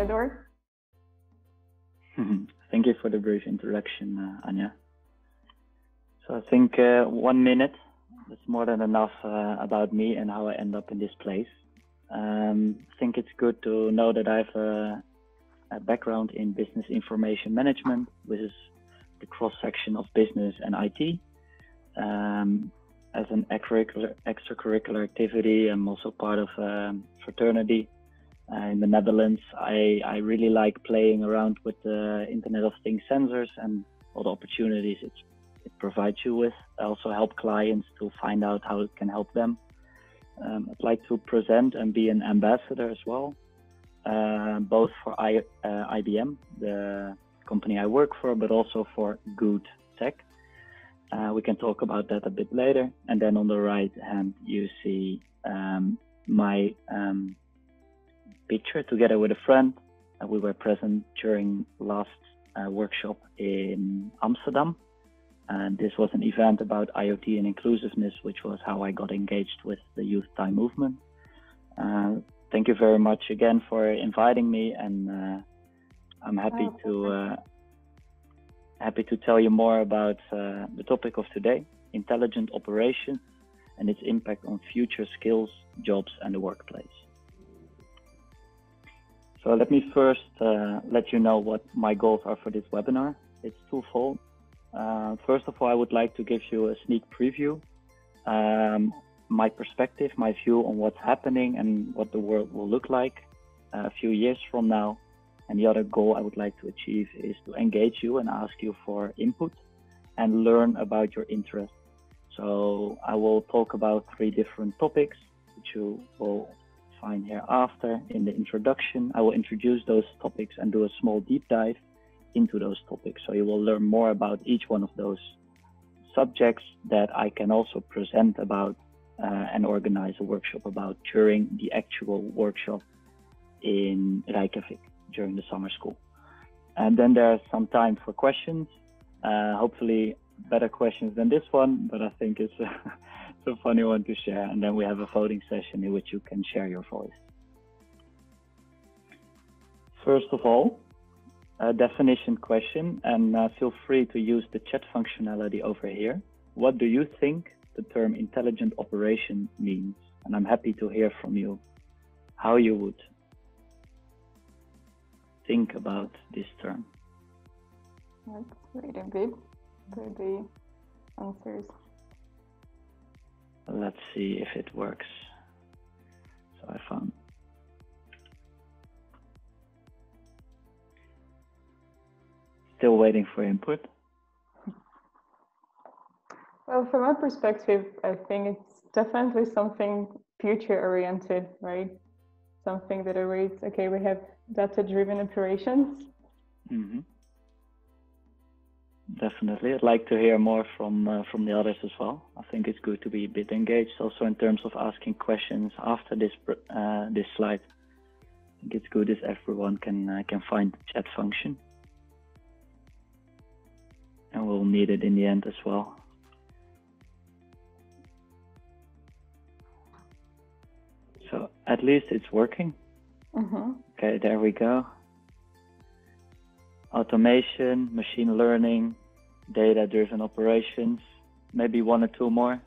Theodoor. Thank you for the brief introduction, Anja. So I think 1 minute is more than enough about me and how I end up in this place. I think it's good to know that I have a background in business information management, which is the cross-section of business and IT. As an extracurricular activity, I'm also part of a fraternity in the Netherlands. I really like playing around with the Internet of Things sensors and all the opportunities it provides you with. I also help clients to find out how it can help them. I'd like to present and be an ambassador as well, both for IBM, the company I work for, but also for good tech. We can talk about that a bit later. And then on the right hand, you see my picture together with a friend. We were present during last workshop in Amsterdam. And this was an event about IoT and inclusiveness, which was how I got engaged with the Youth Time movement. Thank you very much again for inviting me, and I'm happy to tell you more about the topic of today, intelligent operations and its impact on future skills, jobs, and the workplace. So let me first let you know what my goals are for this webinar. It's twofold. First of all, I would like to give you a sneak preview, my perspective, my view on what's happening and what the world will look like a few years from now. And the other goal I would like to achieve is to engage you and ask you for input and learn about your interests. So I will talk about 3 different topics, which you will find here after in the introduction. I will introduce those topics and do a small deep dive into those topics. So you will learn more about each one of those subjects that I can also present about and organize a workshop about during the actual workshop in Reykjavik during the summer school. And then there's some time for questions, hopefully better questions than this one, but I think it's a funny one to share. And then we have a voting session in which you can share your voice. First of all, a definition question, and feel free to use the chat functionality over here. What do you think the term intelligent operation means? And I'm happy to hear from you how you would think about this term. Let's wait a bit for the answers. Let's see if it works. So I found. Still waiting for input. Well, from my perspective, I think it's definitely something future-oriented, right? Something that awaits, okay, we have data-driven operations. Mm-hmm. Definitely. I'd like to hear more from the others as well. I think it's good to be a bit engaged also in terms of asking questions after this slide. I think it's good if everyone can find the chat function. And we'll need it in the end as well. So at least it's working. Mm-hmm. Okay, there we go. Automation, machine learning, data-driven operations, maybe 1 or 2 more.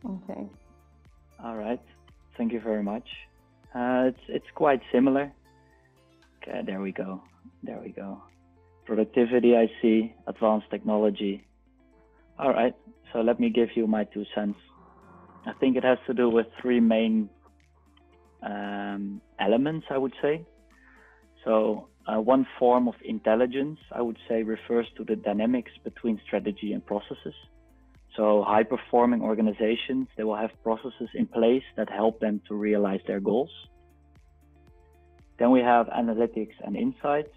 Okay. All right, thank you very much. It's quite similar. Okay, there we go. There we go. Productivity, I see, advanced technology. All right, so let me give you my 2 cents. I think it has to do with 3 main elements, I would say. So one form of intelligence, I would say, refers to the dynamics between strategy and processes. So high-performing organizations, they will have processes in place that help them to realize their goals. Then we have analytics and insights.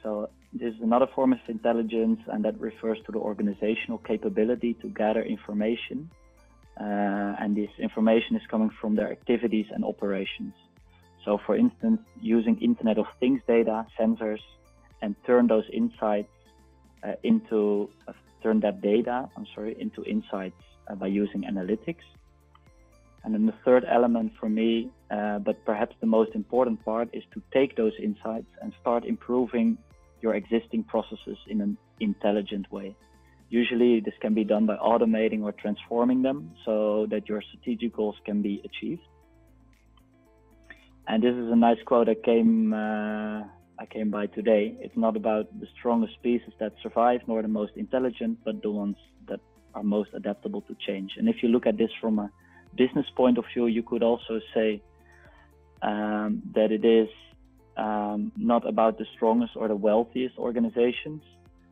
So this is another form of intelligence, and that refers to the organizational capability to gather information. And this information is coming from their activities and operations. So for instance, using Internet of Things data, sensors, and turn those insights into insights by using analytics. And then the third element for me but perhaps the most important part is to take those insights and start improving your existing processes in an intelligent way. Usually this can be done by automating or transforming them so that your strategic goals can be achieved. And this is a nice quote I came by today. It's not about the strongest species that survive, nor the most intelligent, but the ones that are most adaptable to change. And if you look at this from a business point of view, you could also say that it is not about the strongest or the wealthiest organizations.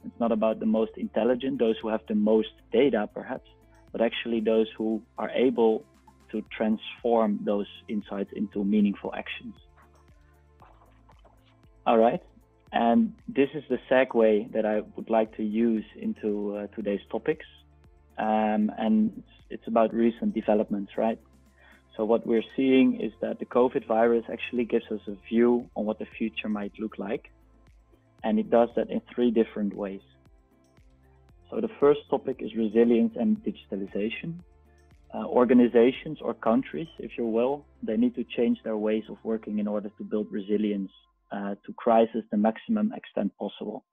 It's not about the most intelligent, those who have the most data perhaps, but actually those who are able to transform those insights into meaningful actions. All right, and this is the segue that I would like to use into today's topics. And it's about recent developments, right? So what we're seeing is that the COVID virus actually gives us a view on what the future might look like. And it does that in 3 different ways. So the first topic is resilience and digitalization. Organizations or countries, if you will, they need to change their ways of working in order to build resilience to crisis the maximum extent possible.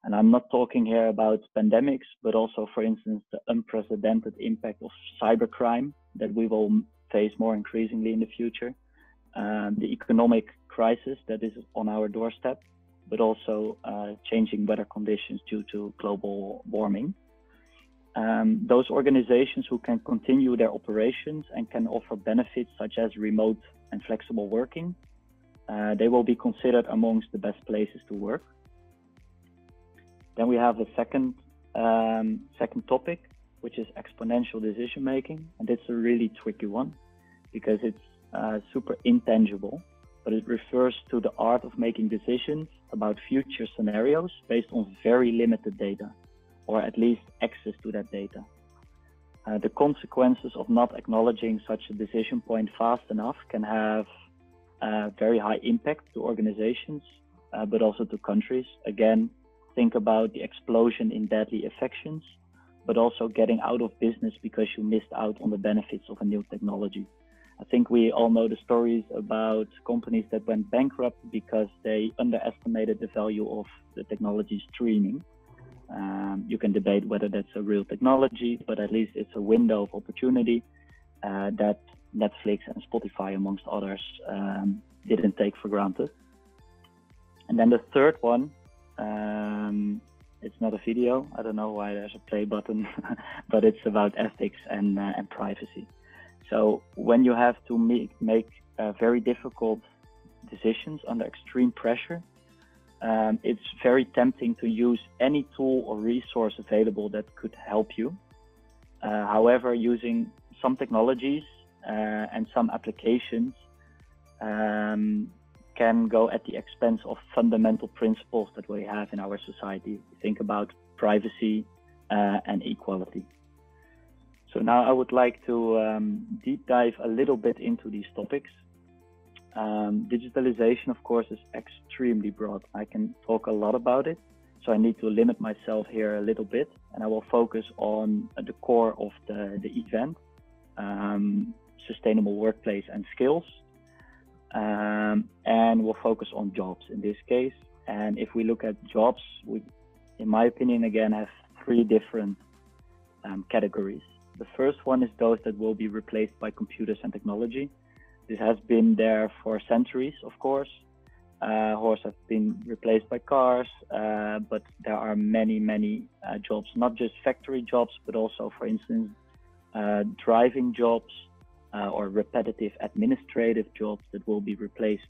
And I'm not talking here about pandemics, but also, for instance, the unprecedented impact of cybercrime that we will face more increasingly in the future, the economic crisis that is on our doorstep, but also changing weather conditions due to global warming. Those organizations who can continue their operations and can offer benefits such as remote and flexible working, they will be considered amongst the best places to work. Then we have a second topic, which is exponential decision making. And it's a really tricky one because it's super intangible, but it refers to the art of making decisions about future scenarios based on very limited data, or at least access to that data. The consequences of not acknowledging such a decision point fast enough can have very high impact to organizations, but also to countries. Again, think about the explosion in deadly infections, but also getting out of business because you missed out on the benefits of a new technology. I think we all know the stories about companies that went bankrupt because they underestimated the value of the technology streaming. You can debate whether that's a real technology, but at least it's a window of opportunity that Netflix and Spotify, amongst others, didn't take for granted. And then the third one, it's not a video. I don't know why there's a play button, but it's about ethics and privacy. So when you have to make very difficult decisions under extreme pressure, it's very tempting to use any tool or resource available that could help you. However, using some technologies and some applications can go at the expense of fundamental principles that we have in our society. Think about privacy and equality. So now I would like to deep dive a little bit into these topics. Digitalization, of course, is extremely broad. I can talk a lot about it, so I need to limit myself here a little bit, and I will focus on the core of the event, sustainable workplace and skills, and we'll focus on jobs in this case. And if we look at jobs, we, in my opinion, again, have 3 different categories. The first one is those that will be replaced by computers and technology. This has been there for centuries, of course. Horses have been replaced by cars, but there are many jobs, not just factory jobs, but also, for instance, driving jobs or repetitive administrative jobs that will be replaced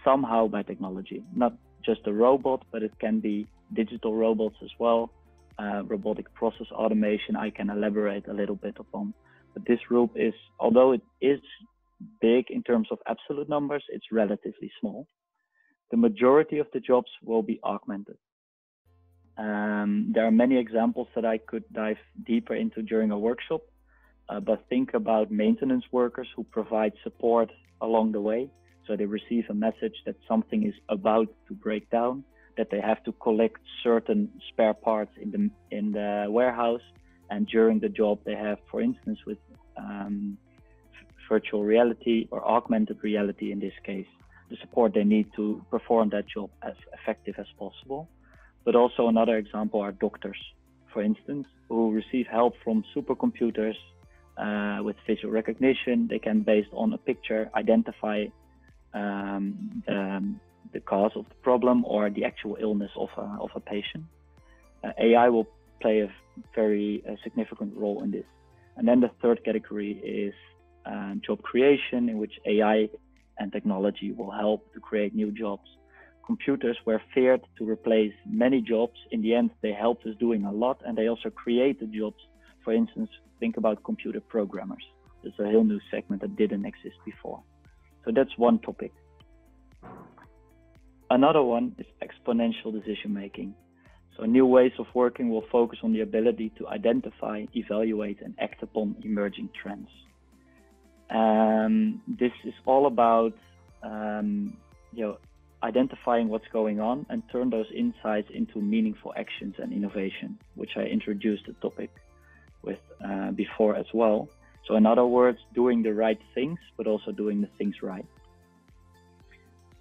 somehow by technology. Not just a robot, but it can be digital robots as well. Robotic process automation, I can elaborate a little bit upon. But this group is, although it is big in terms of absolute numbers, it's relatively small. The majority of the jobs will be augmented. There are many examples that I could dive deeper into during a workshop, but think about maintenance workers who provide support along the way. So they receive a message that something is about to break down, that they have to collect certain spare parts in the warehouse, and during the job they have, for instance, with virtual reality or augmented reality in this case, the support they need to perform that job as effective as possible. But also another example are doctors, for instance, who receive help from supercomputers with visual recognition. They can, based on a picture, identify the cause of the problem or the actual illness of a patient. AI will play a very significant role in this. And then the third category is job creation, in which AI and technology will help to create new jobs. Computers were feared to replace many jobs. In the end, they helped us doing a lot, and they also created jobs. For instance, think about computer programmers. It's a whole new segment that didn't exist before. So that's one topic. Another one is exponential decision making. So new ways of working will focus on the ability to identify, evaluate, and act upon emerging trends. This is all about identifying what's going on and turn those insights into meaningful actions and innovation, which I introduced the topic with before as well. So in other words, doing the right things, but also doing the things right.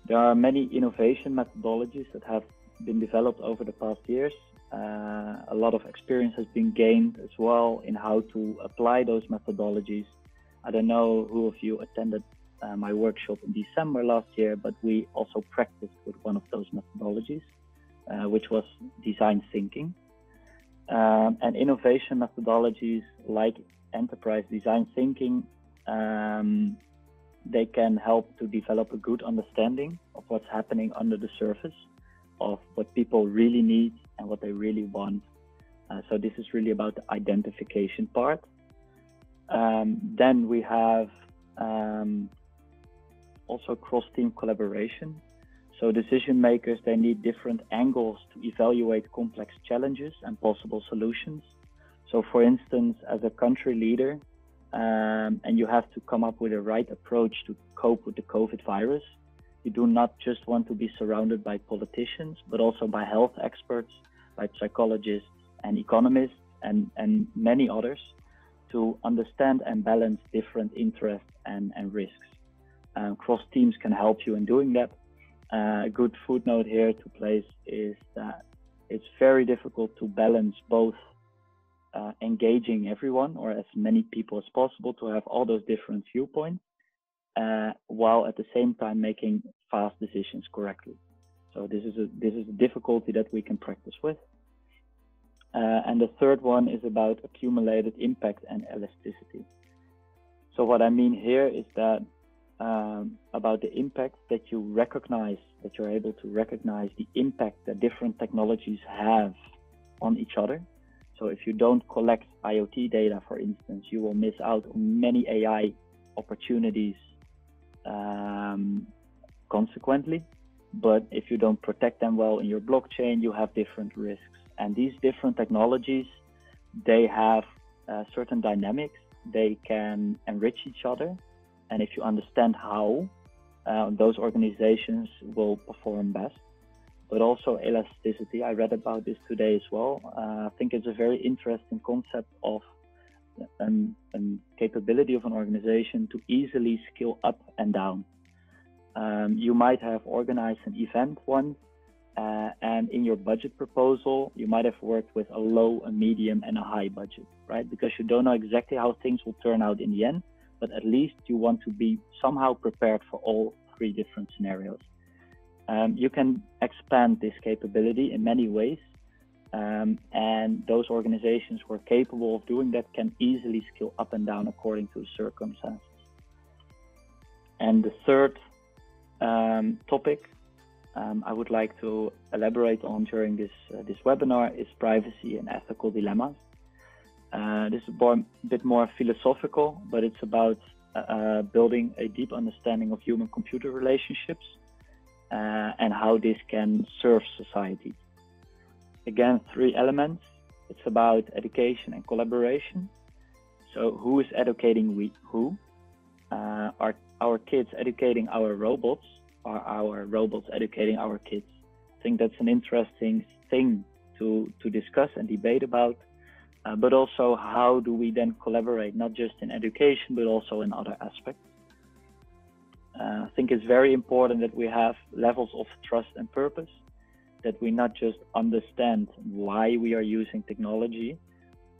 There are many innovation methodologies that have been developed over the past years. A lot of experience has been gained as well in how to apply those methodologies. I don't know who of you attended my workshop in December last year, but we also practiced with one of those methodologies, which was design thinking. And innovation methodologies like enterprise design thinking, they can help to develop a good understanding of what's happening under the surface, of what people really need and what they really want. So this is really about the identification part. Then we have also cross-team collaboration. So decision makers, they need different angles to evaluate complex challenges and possible solutions. So for instance, as a country leader, and you have to come up with a right approach to cope with the COVID virus, you do not just want to be surrounded by politicians, but also by health experts, by psychologists and economists and many others to understand and balance different interests and risks. Cross teams can help you in doing that. A good footnote here to place is that it's very difficult to balance both engaging everyone or as many people as possible to have all those different viewpoints, while at the same time making fast decisions correctly. So this is a difficulty that we can practice with. And the third one is about accumulated impact and elasticity. So what I mean here is that about the impact that you recognize, that you're able to recognize the impact that different technologies have on each other. So if you don't collect IoT data, for instance, you will miss out on many AI opportunities consequently. But if you don't protect them well in your blockchain, you have different risks. And these different technologies, they have certain dynamics. They can enrich each other. And if you understand how, those organizations will perform best. But also elasticity. I read about this today as well. I think it's a very interesting concept of a capability of an organization to easily scale up and down. You might have organized an event once, and in your budget proposal, you might have worked with a low, a medium, and a high budget, right? Because you don't know exactly how things will turn out in the end, but at least you want to be somehow prepared for all three different scenarios. You can expand this capability in many ways, and those organizations who are capable of doing that can easily scale up and down according to circumstances. And the third topic I would like to elaborate on during this webinar is privacy and ethical dilemmas. This is a bit more philosophical, but it's about building a deep understanding of human-computer relationships and how this can serve society. Again, three elements. It's about education and collaboration. So who is educating who? Are our kids educating our robots? Are our robots educating our kids? I think that's an interesting thing to discuss and debate about. but also how do we then collaborate, not just in education, but also in other aspects. I think it's very important that we have levels of trust and purpose, that we not just understand why we are using technology,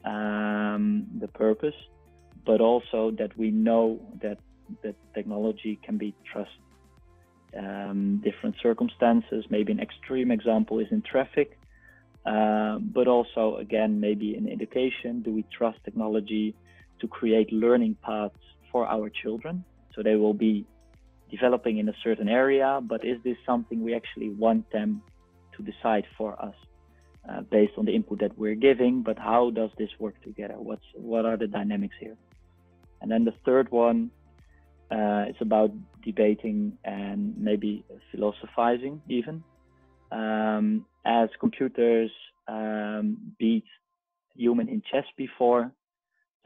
the purpose, but also that we know that the technology can be trusted. Different circumstances, maybe an extreme example is in traffic, but also again, maybe in education, do we trust technology to create learning paths for our children? So they will be developing in a certain area, but is this something we actually want them to decide for us based on the input that we're giving? But how does this work together? What are the dynamics here? And then the third one is about debating and maybe philosophizing even. As computers beat human in chess before,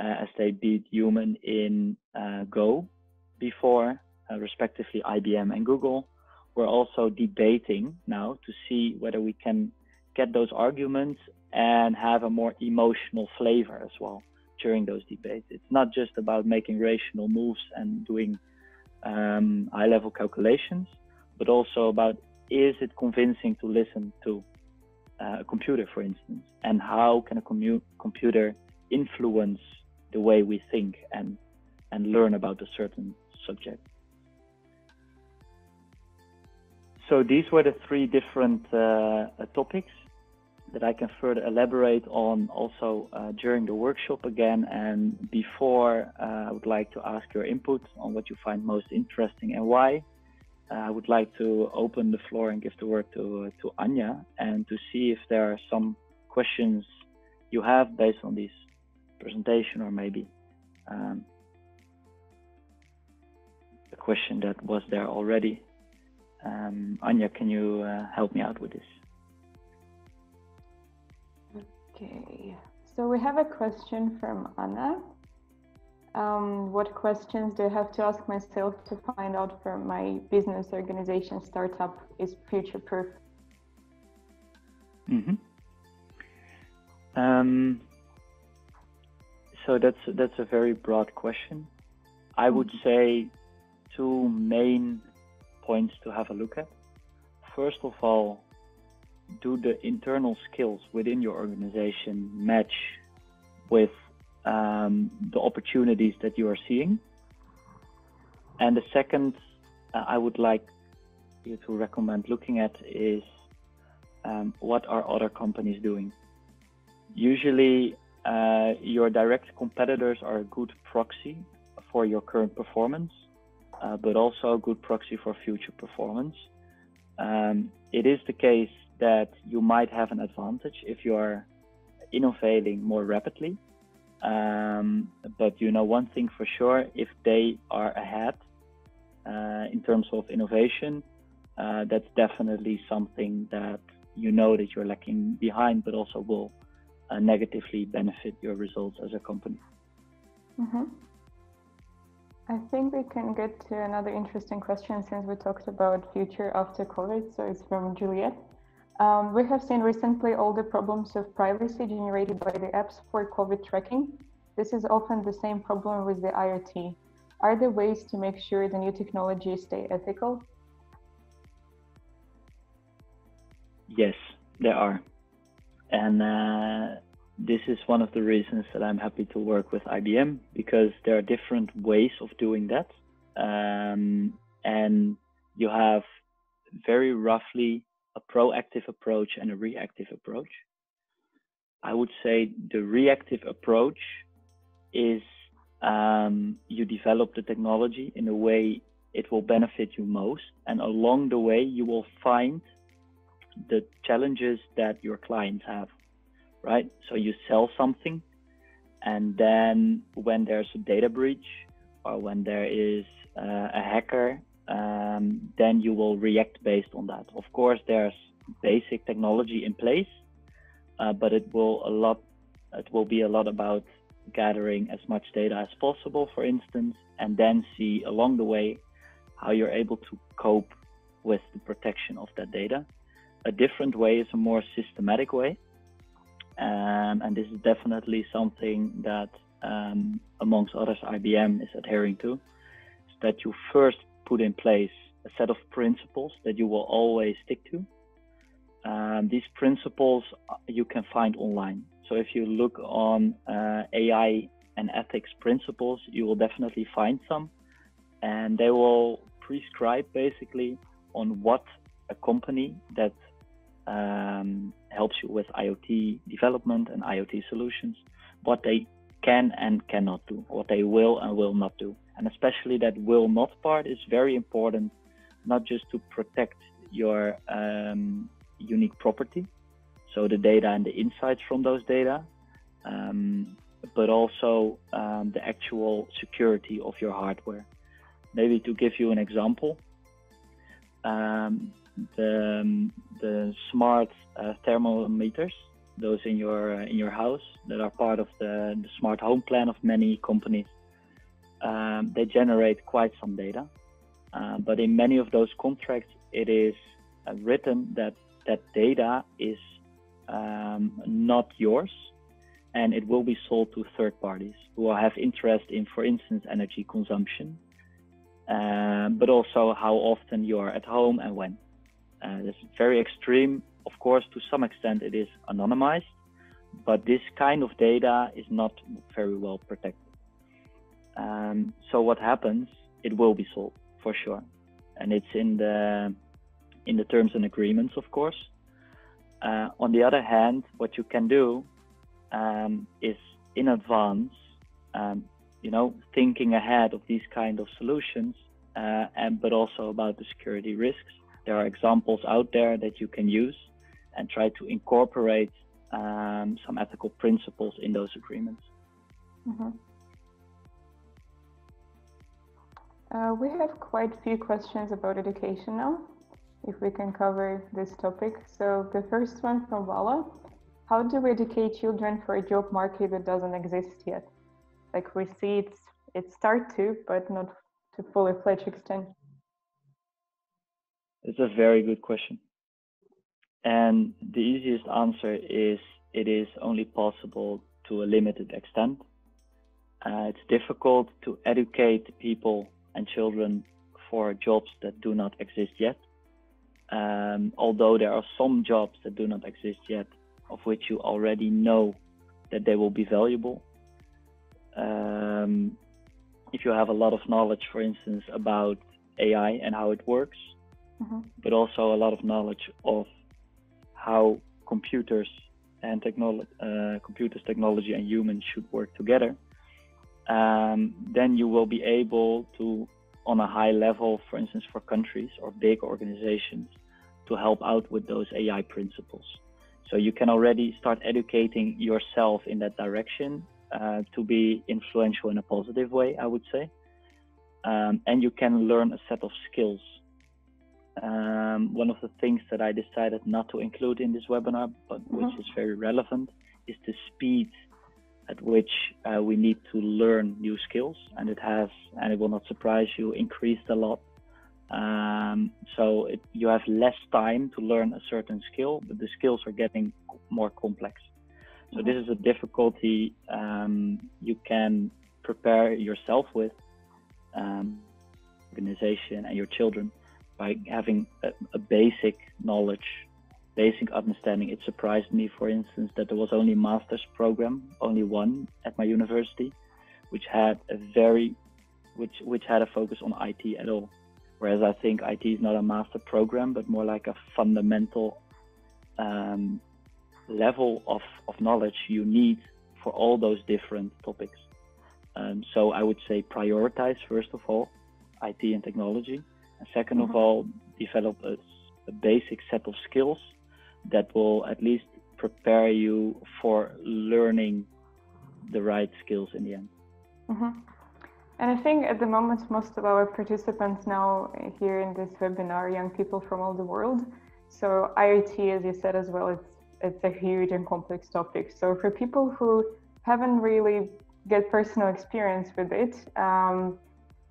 as they beat human in Go before, respectively IBM and Google, we're also debating now to see whether we can get those arguments and have a more emotional flavor as well during those debates. It's not just about making rational moves and doing high-level calculations, but also about, is it convincing to listen to a computer, for instance, and how can a computer influence the way we think and learn about a certain subject. So these were the three different topics that I can further elaborate on also during the workshop again. And before, I would like to ask your input on what you find most interesting and why. I would like to open the floor and give the word to Anja, and to see if there are some questions you have based on this presentation, or maybe a question that was there already. Anja, can you help me out with this? Okay, so we have a question from Anna. What questions do I have to ask myself to find out for my business organization startup is future-proof? Mm-hmm. So that's a very broad question. I would say two main points to have a look at. First of all, do the internal skills within your organization match with the opportunities that you are seeing? And the second I would like you to recommend looking at is what are other companies doing? Usually your direct competitors are a good proxy for your current performance, but also a good proxy for future performance. It is the case that you might have an advantage if you are innovating more rapidly. But you know one thing for sure, if they are ahead in terms of innovation, that's definitely something that you know that you're lacking behind, but also will negatively benefit your results as a company. Mm-hmm. I think we can get to another interesting question since we talked about future after COVID. So it's from Juliet. We have seen recently all the problems of privacy generated by the apps for COVID tracking. This is often the same problem with the IoT. Are there ways to make sure the new technologies stay ethical? Yes, there are. And this is one of the reasons that I'm happy to work with IBM, because there are different ways of doing that. And you have very roughly a proactive approach and a reactive approach. I would say the reactive approach is you develop the technology in a way it will benefit you most, and along the way you will find the challenges that your clients have, right? So you sell something, and then when there's a data breach or when there is a hacker, then you will react based on that. Of course, there's basic technology in place, but it will be a lot about gathering as much data as possible, for instance, and then see along the way how you're able to cope with the protection of that data. A different way is a more systematic way, and this is definitely something that, amongst others, IBM is adhering to, is that you first put in place a set of principles that you will always stick to. These principles you can find online. So if you look on AI and ethics principles, you will definitely find some, and they will prescribe basically on what a company that helps you with IoT development and IoT solutions, what they can and cannot do, what they will and will not do. And especially that will not part is very important, not just to protect your unique property, so the data and the insights from those data, but also the actual security of your hardware. Maybe to give you an example, the smart thermometers, those in your house that are part of the smart home plan of many companies, they generate quite some data, but in many of those contracts it is written that data is not yours, and it will be sold to third parties who will have interest in, for instance, energy consumption, but also how often you are at home and when. This is very extreme. Of course, to some extent it is anonymized, but this kind of data is not very well protected. So what happens? It will be sold for sure, and it's in the terms and agreements, of course. On the other hand, what you can do is in advance, thinking ahead of these kind of solutions, but also about the security risks. There are examples out there that you can use and try to incorporate some ethical principles in those agreements. Mm-hmm. We have quite a few questions about education now, if we can cover this topic. So the first one from Vala: how do we educate children for a job market that doesn't exist yet? Like we see it start to, but not to fully fledged extent. It's a very good question. And the easiest answer is it is only possible to a limited extent. It's difficult to educate people and children for jobs that do not exist yet. Although there are some jobs that do not exist yet, of which you already know that they will be valuable. If you have a lot of knowledge, for instance, about AI and how it works, but also a lot of knowledge of how computers, technology and humans should work together, then you will be able to, on a high level, for instance, for countries or big organizations, to help out with those AI principles. So you can already start educating yourself in that direction to be influential in a positive way, I would say. And you can learn a set of skills. One of the things that I decided not to include in this webinar, but which is very relevant, is the speed at which we need to learn new skills, and it has, and it will not surprise you, increased a lot. So you have less time to learn a certain skill, but the skills are getting more complex. So this is a difficulty you can prepare yourself with, organization and your children, by having a basic knowledge, basic understanding. It surprised me, for instance, that there was only a master's program, only one at my university, which had which had a focus on IT at all. Whereas I think IT is not a master program, but more like a fundamental level of knowledge you need for all those different topics. So I would say prioritize, first of all, IT and technology. And second of all, develop a basic set of skills that will at least prepare you for learning the right skills in the end. And I think at the moment, most of our participants now here in this webinar are young people from all the world. So IoT, as you said as well, it's a huge and complex topic. So for people who haven't really get personal experience with it,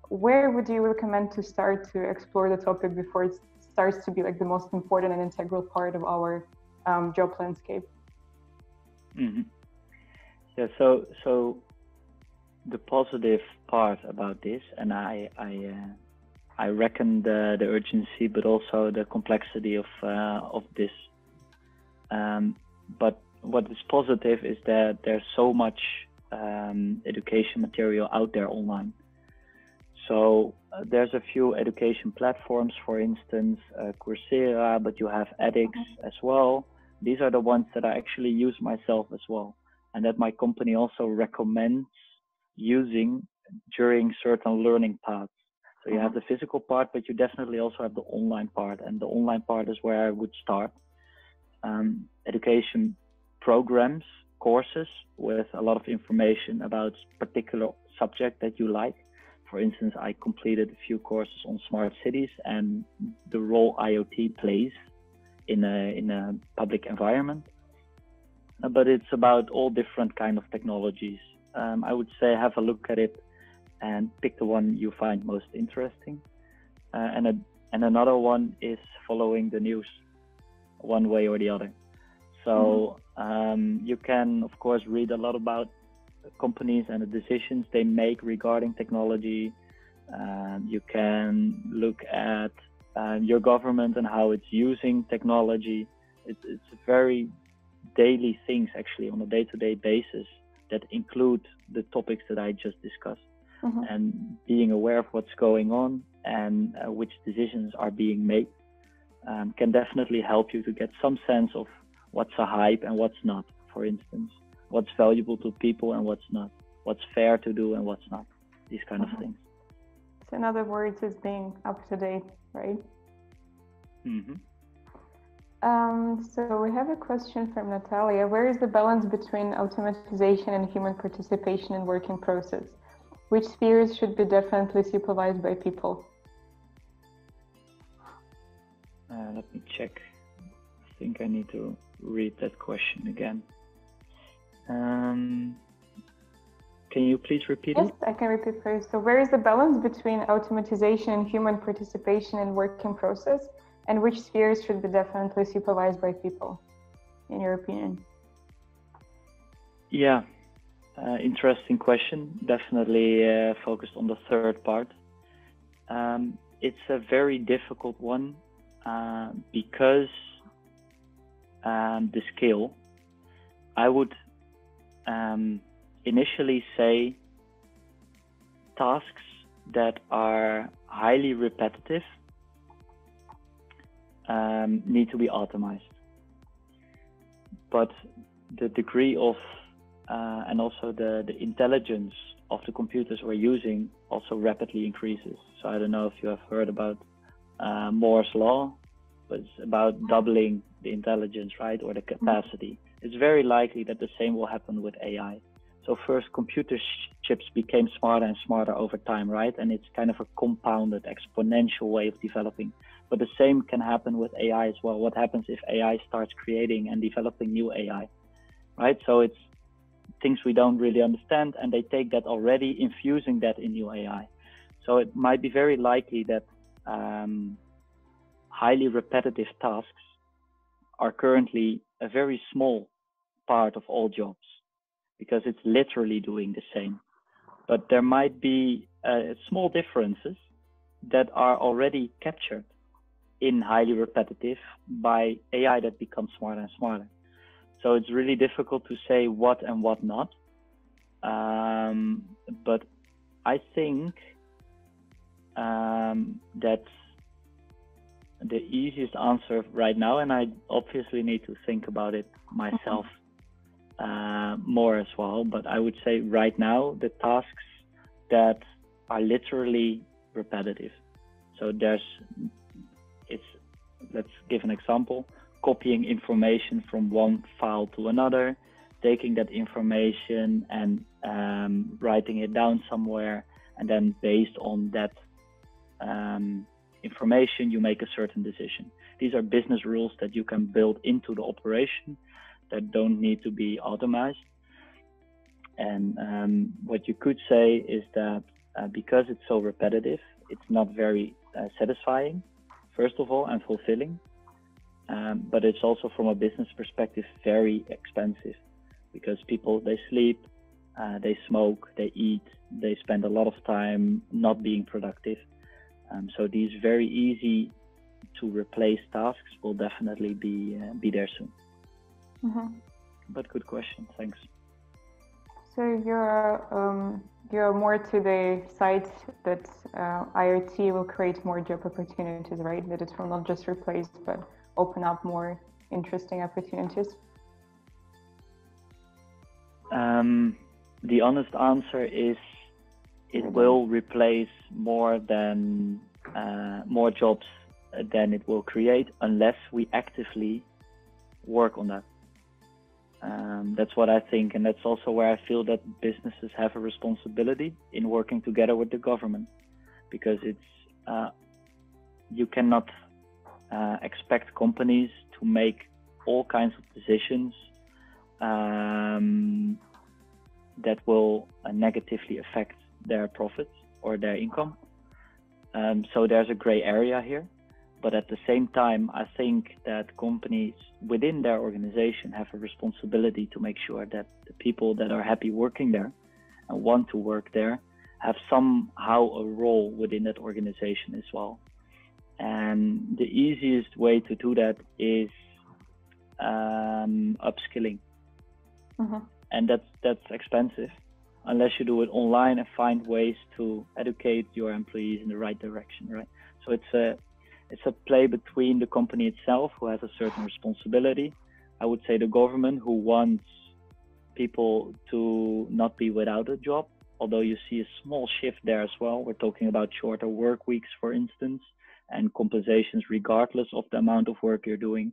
where would you recommend to start to explore the topic before it starts to be like the most important and integral part of our job landscape? Mm-hmm. Yeah. So the positive part about this, and I reckon the urgency, but also the complexity of this. But what is positive is that there's so much education material out there online. So there's a few education platforms, for instance, Coursera, but you have edX as well. These are the ones that I actually use myself as well, and that my company also recommends using during certain learning paths. So you have the physical part, but you definitely also have the online part, and the online part is where I would start. Education programs, courses with a lot of information about particular subject that you like. For instance, I completed a few courses on smart cities and the role IoT plays in a public environment. But it's about all different kind of technologies. I would say have a look at it and pick the one you find most interesting. And another one is following the news one way or the other. So you can, of course, read a lot about companies and the decisions they make regarding technology. You can look at your government and how it's using technology. It's very daily things, actually, on a day-to-day basis that include the topics that I just discussed. And being aware of what's going on and which decisions are being made can definitely help you to get some sense of what's a hype and what's not, for instance, what's valuable to people and what's not, what's fair to do and what's not, these kind of things. So in other words, it's being up to date, right? So we have a question from Natalia. Where is the balance between automatization and human participation in working process? Which spheres should be definitely supervised by people? Let me check. I think I need to read that question again. Can you please repeat it? Yes, I can repeat first. So where is the balance between automatization and human participation in working process? And which spheres should be definitely supervised by people, in your opinion? Yeah, interesting question. Definitely focused on the third part. It's a very difficult one because the scale. I would initially say tasks that are highly repetitive need to be automized, but the degree of and also the intelligence of the computers we're using also rapidly increases. So I don't know if you have heard about Moore's law, but it's about doubling the intelligence, right, or the capacity. It's very likely that the same will happen with AI. So first, computer chips became smarter and smarter over time, right? And it's kind of a compounded, exponential way of developing. But the same can happen with AI as well. What happens if AI starts creating and developing new AI, right? So it's things we don't really understand, and they take that already, infusing that in new AI. So it might be very likely that highly repetitive tasks are currently a very small part of all jobs, because it's literally doing the same. But there might be small differences that are already captured in highly repetitive by AI that becomes smarter and smarter. So it's really difficult to say what and what not. But I think that the easiest answer right now, and I obviously need to think about it myself more as well, but I would say right now the tasks that are literally repetitive. So let's give an example: copying information from one file to another, taking that information and writing it down somewhere, and then based on that information you make a certain decision. These are business rules that you can build into the operation that don't need to be automated. And what you could say is that because it's so repetitive, it's not very satisfying, first of all, and fulfilling. But it's also, from a business perspective, very expensive. because people, they sleep, they smoke, they eat, they spend a lot of time not being productive. So these very easy to replace tasks will definitely be there soon. But good question, thanks. So you're more to the side that IoT will create more job opportunities, right? That it will not just replace, but open up more interesting opportunities. The honest answer is it will replace more jobs than it will create, unless we actively work on that. That's what I think, and that's also where I feel that businesses have a responsibility in working together with the government, because you cannot expect companies to make all kinds of decisions that will negatively affect their profits or their income. So there's a gray area here. But at the same time, I think that companies within their organization have a responsibility to make sure that the people that are happy working there and want to work there have somehow a role within that organization as well. And the easiest way to do that is upskilling. And that's expensive unless you do it online and find ways to educate your employees in the right direction, right? So it's a play between the company itself, who has a certain responsibility. I would say the government, who wants people to not be without a job, although you see a small shift there as well. We're talking about shorter work weeks, for instance, and compensations regardless of the amount of work you're doing.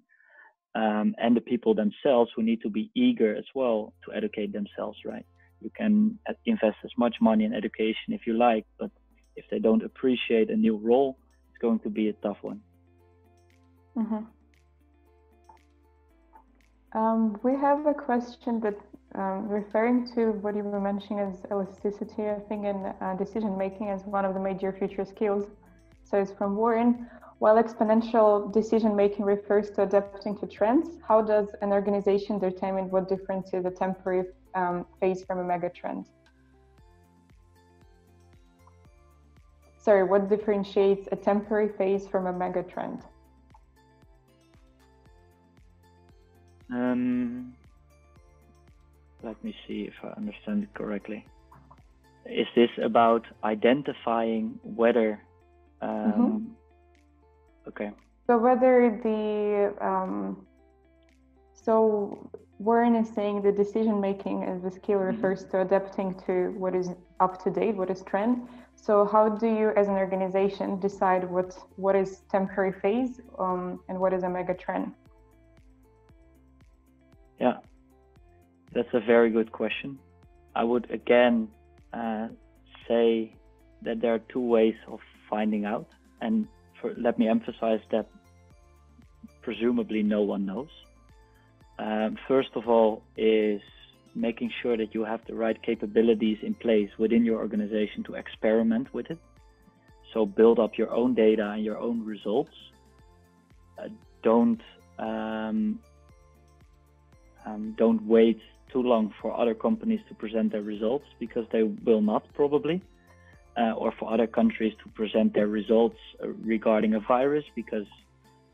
And the people themselves, who need to be eager as well to educate themselves, right? You can invest as much money in education if you like, but if they don't appreciate a new role, going to be a tough one. We have a question that referring to what you were mentioning as elasticity, I think, in decision making as one of the major future skills. So it's from Warren. While exponential decision making refers to adapting to trends, how does an organization determine what differentiates a temporary phase from a mega trend? Sorry, what differentiates a temporary phase from a mega trend? Let me see if I understand it correctly. Is this about identifying whether... Okay. So whether so Warren is saying the decision making as the skill refers to adapting to what is up to date, what is trend. So how do you, as an organization, decide what is temporary phase and what is a mega trend? Yeah, that's a very good question. I would again say that there are two ways of finding out, and let me emphasize that presumably no one knows. First of all is making sure that you have the right capabilities in place within your organization to experiment with it. So build up your own data and your own results. Don't wait too long for other companies to present their results, because they will not probably, or for other countries to present their results regarding a virus, because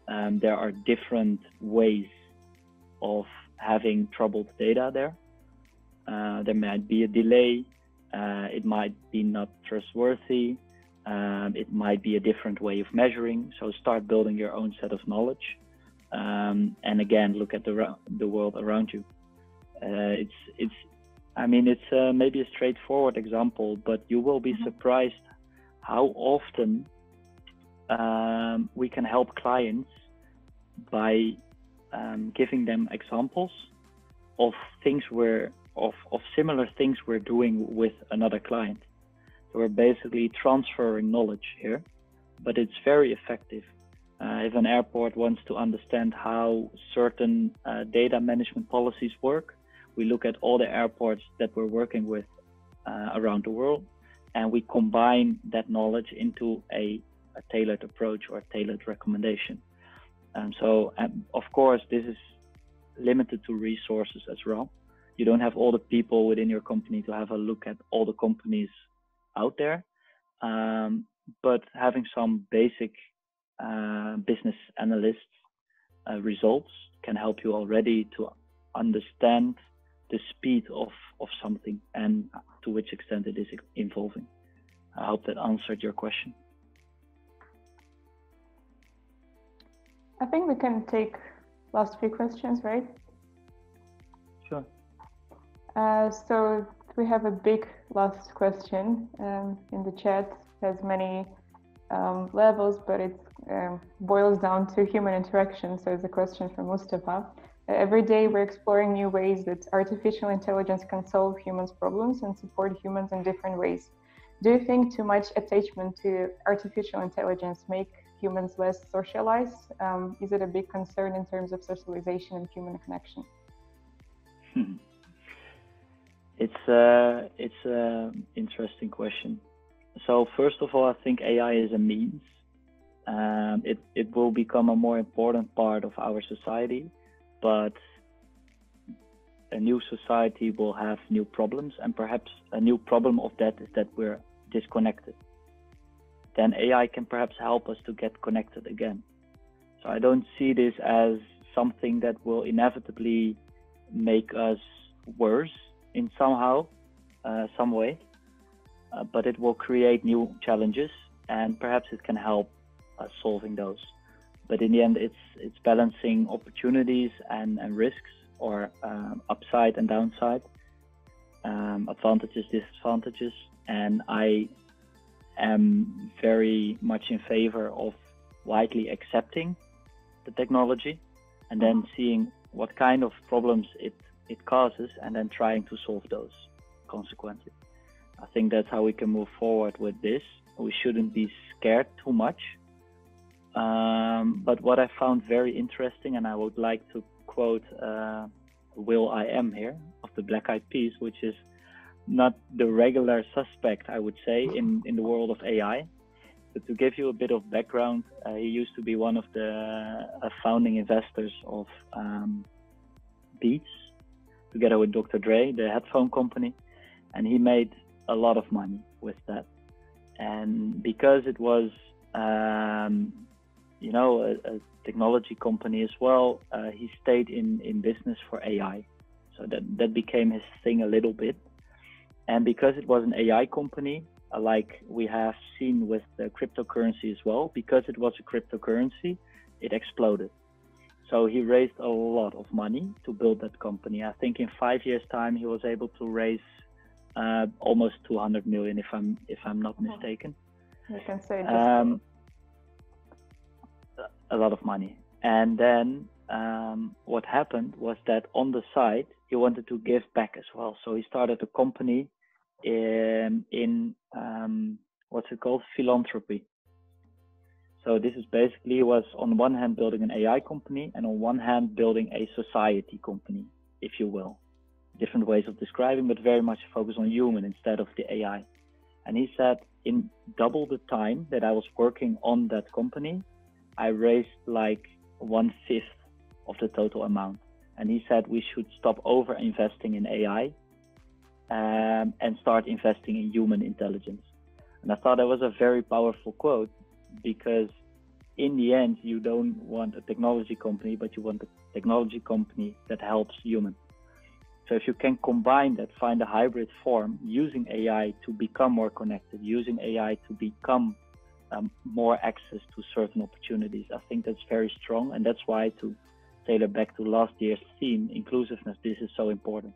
there are different ways of having troubled data there. There might be a delay, it might be not trustworthy, it might be a different way of measuring. So start building your own set of knowledge, and again, look at the world around you. It's maybe a straightforward example, but you will be surprised how often we can help clients by giving them examples of things of similar things we're doing with another client. So we're basically transferring knowledge here, but it's very effective. If an airport wants to understand how certain data management policies work, we look at all the airports that we're working with around the world, and we combine that knowledge into a tailored approach or a tailored recommendation. So of course, this is limited to resources as well. You don't have all the people within your company to have a look at all the companies out there. But having some basic business analysts results can help you already to understand the speed of something and to which extent it is evolving. I hope that answered your question. I think we can take last few questions, right? Sure. So we have a big last question in the chat. It has many levels, but it boils down to human interaction. So it's a question from Mustafa. Every day we're exploring new ways that artificial intelligence can solve humans' problems and support humans in different ways. Do you think too much attachment to artificial intelligence make humans less socialized? Is it a big concern in terms of socialization and human connection? It's an interesting question. So first of all, I think AI is a means. It will become a more important part of our society, but a new society will have new problems, and perhaps a new problem of that is that we're disconnected. Then AI can perhaps help us to get connected again. So I don't see this as something that will inevitably make us worse in some way, but it will create new challenges, and perhaps it can help us solving those. But in the end, it's balancing opportunities and risks, or upside and downside, advantages, disadvantages, and I am very much in favor of widely accepting the technology and then seeing what kind of problems it causes and then trying to solve those consequences. I think that's how we can move forward with this. We shouldn't be scared too much. But what I found very interesting, and I would like to quote will.i.am here of the Black Eyed Peas, which is not the regular suspect, I would say, in the world of AI. But to give you a bit of background, he used to be one of the founding investors of Beats, together with Dr. Dre, the headphone company, and he made a lot of money with that. And because it was, a technology company as well, he stayed in business for AI. So that became his thing a little bit. And because it was an AI company, like we have seen with the cryptocurrency as well, because it was a cryptocurrency, it exploded. So he raised a lot of money to build that company. I think in 5 years' time, he was able to raise almost 200 million, if I'm not mistaken. You can say a lot of money. And then what happened was that on the side, he wanted to give back as well. So he started a company in what's it called? Philanthropy. So this is basically was on one hand building an AI company and on one hand building a society company, if you will. Different ways of describing, but very much focused on human instead of the AI. And he said, in double the time that I was working on that company, I raised like 1/5 of the total amount. And he said we should stop over investing in AI and start investing in human intelligence. And I thought that was a very powerful quote, because in the end, you don't want a technology company, but you want a technology company that helps humans. So if you can combine that, find a hybrid form using AI to become more connected, using AI to become more access to certain opportunities, I think that's very strong. And that's why, to tailor back to last year's theme, inclusiveness, this is so important.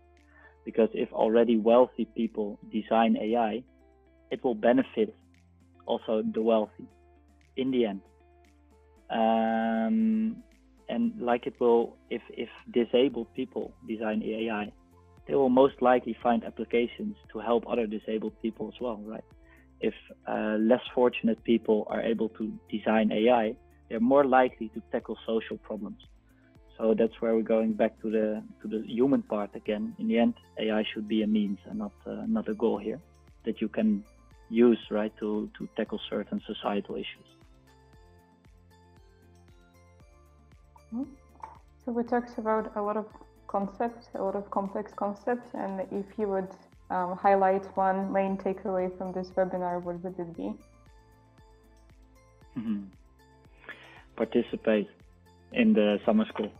Because if already wealthy people design AI, it will benefit also the wealthy in the end. And like it will, if disabled people design AI, they will most likely find applications to help other disabled people as well, right? If less fortunate people are able to design AI, they're more likely to tackle social problems. So that's where we're going back to the human part again. In the end, AI should be a means and not a goal here that you can use, right, to tackle certain societal issues. So we talked about a lot of concepts, a lot of complex concepts, and if you would highlight one main takeaway from this webinar, what would it be? Participate in the summer school.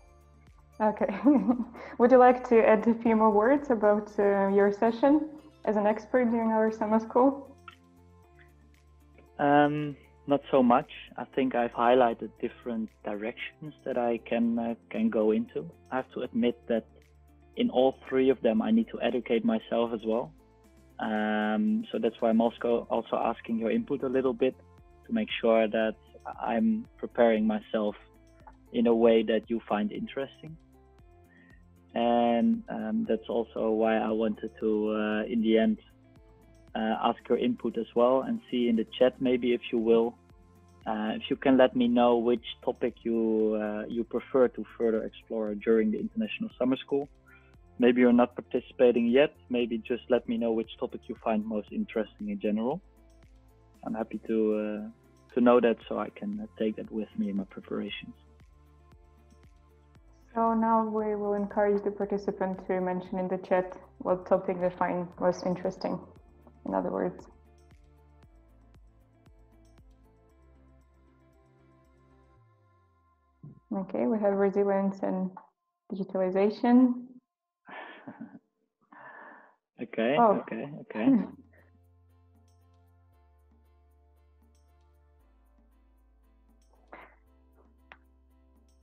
Okay. Would you like to add a few more words about your session as an expert during our summer school? Not so much. I think I've highlighted different directions that I can go into. I have to admit that in all three of them, I need to educate myself as well. So that's why I'm also asking your input a little bit to make sure that I'm preparing myself in a way that you find interesting. And that's also why I wanted to, in the end, ask your input as well and see in the chat, maybe if you will, if you can let me know which topic you prefer to further explore during the International Summer School. Maybe you're not participating yet. Maybe just let me know which topic you find most interesting in general. I'm happy to know that, so I can take that with me in my preparations. So now we will encourage the participant to mention in the chat what topic they find most interesting, in other words. Okay, we have resilience and digitalization. Okay.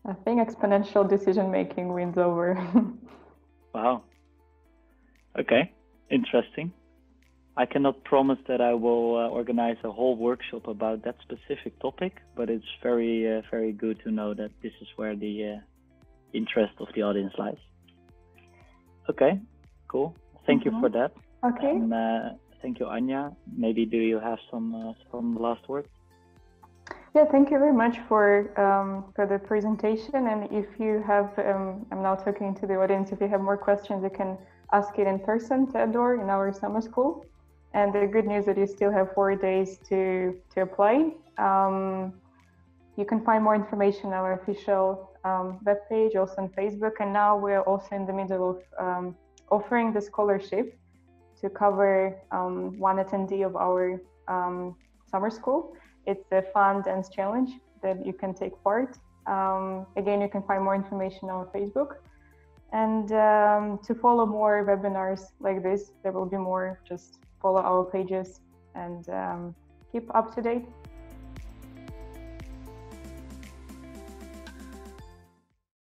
I think exponential decision making wins over. Wow. Okay, interesting. I cannot promise that I will organize a whole workshop about that specific topic, but it's very, very good to know that this is where the interest of the audience lies. Okay, cool. Thank you for that. Okay. And thank you, Anja. Maybe do you have some last words? Yeah, thank you very much for the presentation. And if you have, I'm now talking to the audience, if you have more questions, you can ask it in person, Theodoor, in our summer school. And the good news is that you still have 4 days to apply. You can find more information on our official webpage, also on Facebook. And now we're also in the middle of offering the scholarship to cover one attendee of our summer school. It's a fun dance challenge that you can take part. Again, you can find more information on Facebook. And to follow more webinars like this, there will be more. Just follow our pages and keep up to date.